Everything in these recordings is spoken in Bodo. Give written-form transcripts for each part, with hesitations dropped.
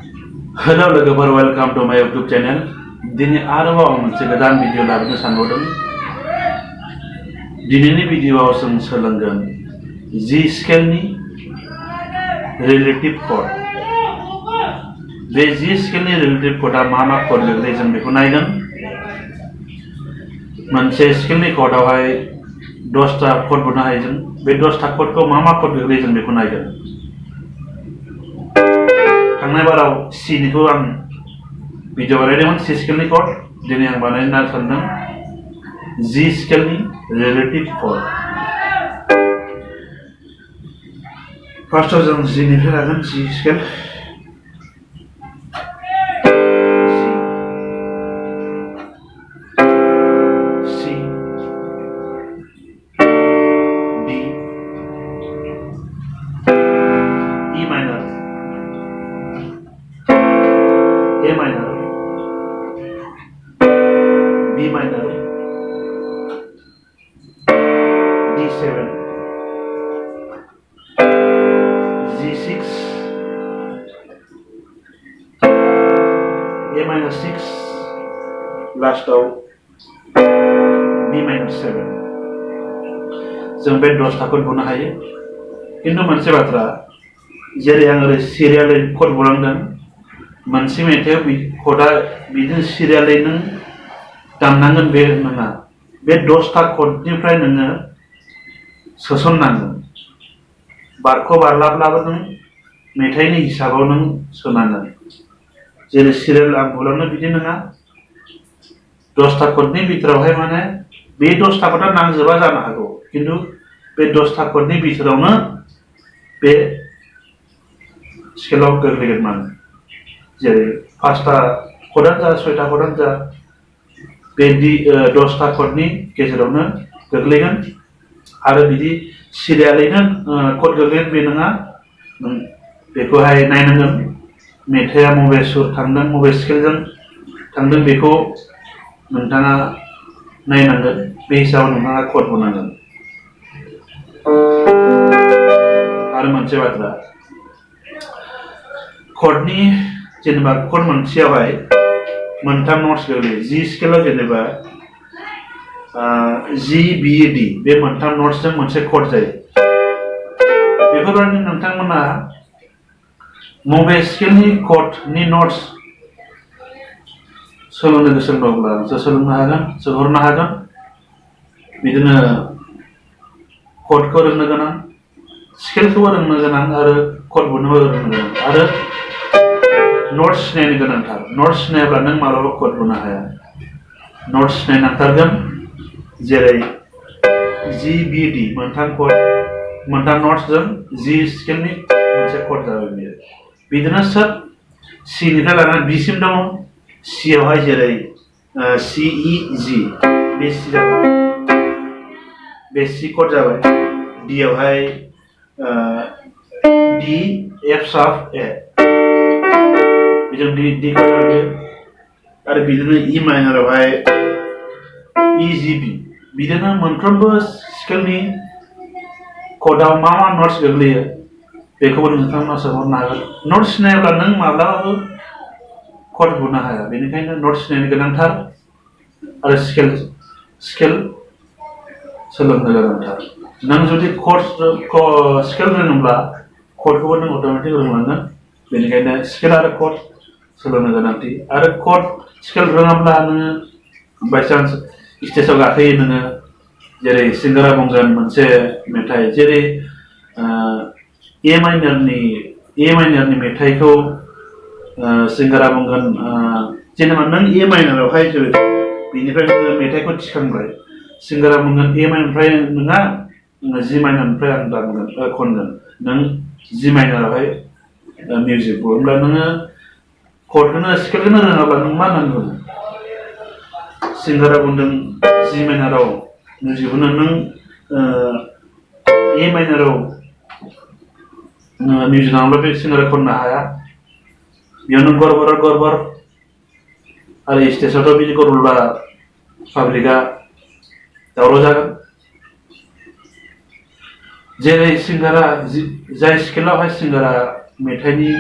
हेलो लोगोफोर वेलकाम टू माय यूट्यूब चैनल। दिनै आरोबाव मोनसे गोदान भिडिअ लाबोनो सानबावदों। दिनैनि भिडिअआव जों सोलोंगोन जी स्केलनि रिलेटिव कड। बे जी स्केलनि रिलेटिव कडआ मा कड गोग्लैयो जों बेखौ नायगोन। मोनसे स्केलनि कडावहाय 10टा कड बुनो हायो जों। बे 10टा कडखौ मा कड गोग्लैयो जों बेखौ नायगोन। थांनाय बाराव सीनिखौ आं भिडिअ बानायदोंमोन सी स्केलनि कड। दिनै आं बानायनो सानदों जी स्केलनि रिलेटिव कड। फार्स्टआव जों जीनिफ्राय लागोन जी scale. C D E minor A minor, B minor, D7, G6, A minor 6, last of B minor 7. जों बे 10टा कड बुनो हायो। किन्तु मोनसे बाथ्रा, जेरै आं ओरै सिरियालै कड बुलांदों, मोनसे मेथाइआव कडआ बिदिनो सिरियालै नों दामनांगोन बे नङा। बे 10टा कडनिफ्राय नोङो सोसननांगोन। बारखौ बारलाब्लाबो नों मेथाइनि हिसाबाव नों सोनांगोन। जेरै सिरियाल आं बुलांनो बिदि नङा। 10टा कडनि बिथोरावहाय माने बे 10टा कडआ नांजोबा जानो हागौ, किन्तु बे 10टा कडनि बिथोरावनो बे स्केलाव गोग्लैगोन माने। जेरै 5टा कडानो जा 6टा कडानो जा बे 10टा कडनि गेजेरावनो गोग्लैगोन। आरो बिदि सिरियालैनो कड गोग्लैगोन बे नङा। नों बेखौहाय नायनांगोन मेथाइआ बबे सुर थांदों बबे स्केलजों थांदों बेखौ नोंथाङा नायनांगोन। बे हिसाबाव नोंथाङा कड बुनांगोन। आरो मोनसे बाथ्रा, कडनि जेनेबा कड मोनसेयावहाय मोनथाम नोट्स गोग्लैयो। जी स्केलाव जेनेबा जी बी डी बे मोनथाम नोट्सजों मोनसे कड जायो। बेफोरबायदि नोंथांमोना बबे स्केलनि कडनि नोट्स सोलोंनो गोसो दंब्ला सोलोंनो हागोन, सोहरनो हागोन। बिदिनो कडखौ रोंनो गोनां, स्केलखौबो रोंनो गोनां आरो कड बुनोबो रोंनो गोनां आरो नोट्स सिनायनो गोनांथार। नोट्स सिनायाब्ला नों माब्लाबा कड बुनो हाया। नोट्स सिनायनांथारगोन। जेरै जी बी डी मोनथाम नोट्सजों जी स्केलनि मोनसे कड जाबाय बेयो। बिदिनो सोब सीनिफ्राय लानानै बीसिम दङ। सीआवहाय जेरै सी ई जी बे सी जाबाय, बे सी कड जाबाय। डीआवहाय डी एफ शार्प ए बिजों डी कड जाबाय। आरो बिदिनो ई माइनरावहाय ई जी बी। बिदिनो मोनफ्रोमबो स्केलनि कडाव मा नोट्स गोग्लैयो बेखौबो नोंथांमोना सोहरनो हागोन। नोट्स सिनायाब्ला नों माब्लाबाबो कड बुनो हाया। बेनिखायनो नोट्स सिनायनो गोनांथार आरो स्केल सोलोंनो गोनांथार। नों जुदि स्केल रोङोब्ला कडखौबो नों अट'मेटिक रोंलांगोन। बेनिखायनो स्केल आरो कड सोलोंनो गोनांथि। आरो कड स्केल रोङाब्ला नोङो बायचान्स स्टेजाव गाखोयो नोङो, जेरै सिंगारा बुंगोन मोनसे मेथाइ, जेरै ए माइनरनि मेथाइखौ सिंगारा बुंगोन जेनेबा नों ए माइनरावहाय बेनिफ्राय नोङो मेथाइखौ थिखांबाय। सिंगारा बुंगोन ए माइनरनिफ्राय नङा, जी माइनरनिफ्राय आं दामगोन खनगोन। नों जी माइनरावहाय मिउजिक बुङो। होमब्ला नोङो कडखौनो स्केलखौनो रोङाब्ला नों मा नांगौ? सिंगारा बुंदों जी माइनराव मिउजिकखौनो नों ए माइनराव मिउजिक नाङाब्ला बे सिंगारा खननो हाया। बेयाव नों गरबर आरो स्टेजावथ' बिदि गरबरबा पाब्लिकआ दावराव जागोन। जेरै सिंगारा जाय स्केलावहाय सिंगारा मेथाइनि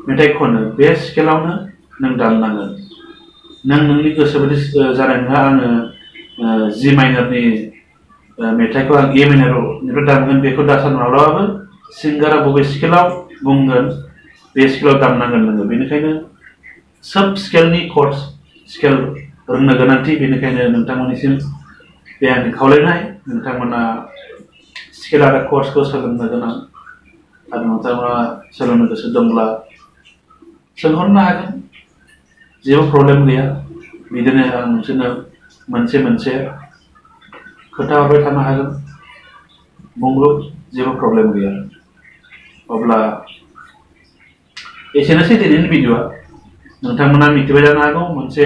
मेथाइ खनो बे स्केलावनो नों दामनांगोन नों नोंनि गोसो बायदि जानाय नङा आङो G माइनरनि मेथाइखौ आं A माइनरनिफ्राय दामगोन बेखौ दासान माब्लाबाबो सिंगारा बबे स्केलाव बुंगोन बे स्केलाव दामनांगोन नोङो बेनिखायनो सब स्केलनि कर्ड स्केल रोंनो गोनांथि बेनिखायनो नोंथांमोननिसिम बे आंनि खावलायनाय नोंथांमोना स्केल आरो कर्डसखौ सोलोंनो गोनां आरो नोंथांमोना सोलोंनो गोसो दंब्ला सोंहरनो हागोन जेबो प्रब्लेम गैया बिदिनो आं नोंसोरनो मोनसे खोथा हरबाय थानो हागोन बुंब्ला जेबो प्रब्लेम गैया अब्ला एसेनोसै दिनैनि भिडिअ'आ नोंथांमोना मिथिबाय जानो हागौ मोनसे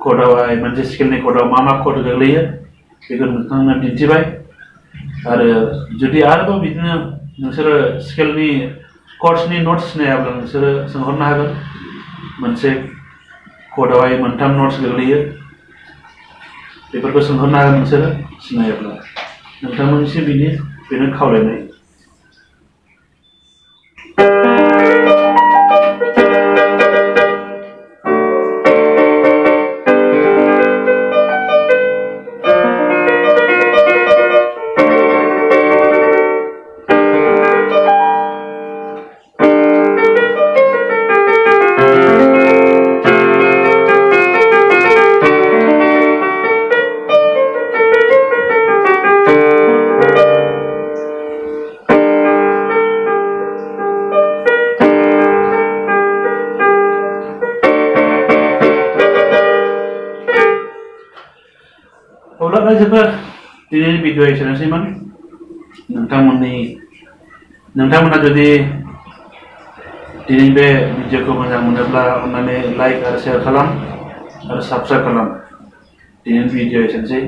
कर्डआवहाय मोनसे स्केलनि कर्डआव मा कर्ड गोग्लैयो बेखौ नोंथांमोना दिन्थिबाय आरो जुदि आरोबाव बिदिनो नोंसोरो स्केलनि कर्डसनि नट्स सिनायाब्ला नोंसोरो सोंहरनो हागोन मोनसे कर्डआवहाय मोनथाम नट्स गोग्लैयो बेफोरखौ सोंहरनो हागोन नोंसोरो सिनायाब्ला नोंथांमोननिसिम बेनो खावलायनाय अब्ला रायजोफोर दिनैनि भिडिअ एसेनोसैमोन नोंथांमोना जुदि दिनै बे भिडिअखौ मोजां मोनोब्ला अन्नानै लाइक आरो शेयार खालाम आरो साबस्क्राइब खालाम दिनैनि भिडिअ एसेनोसै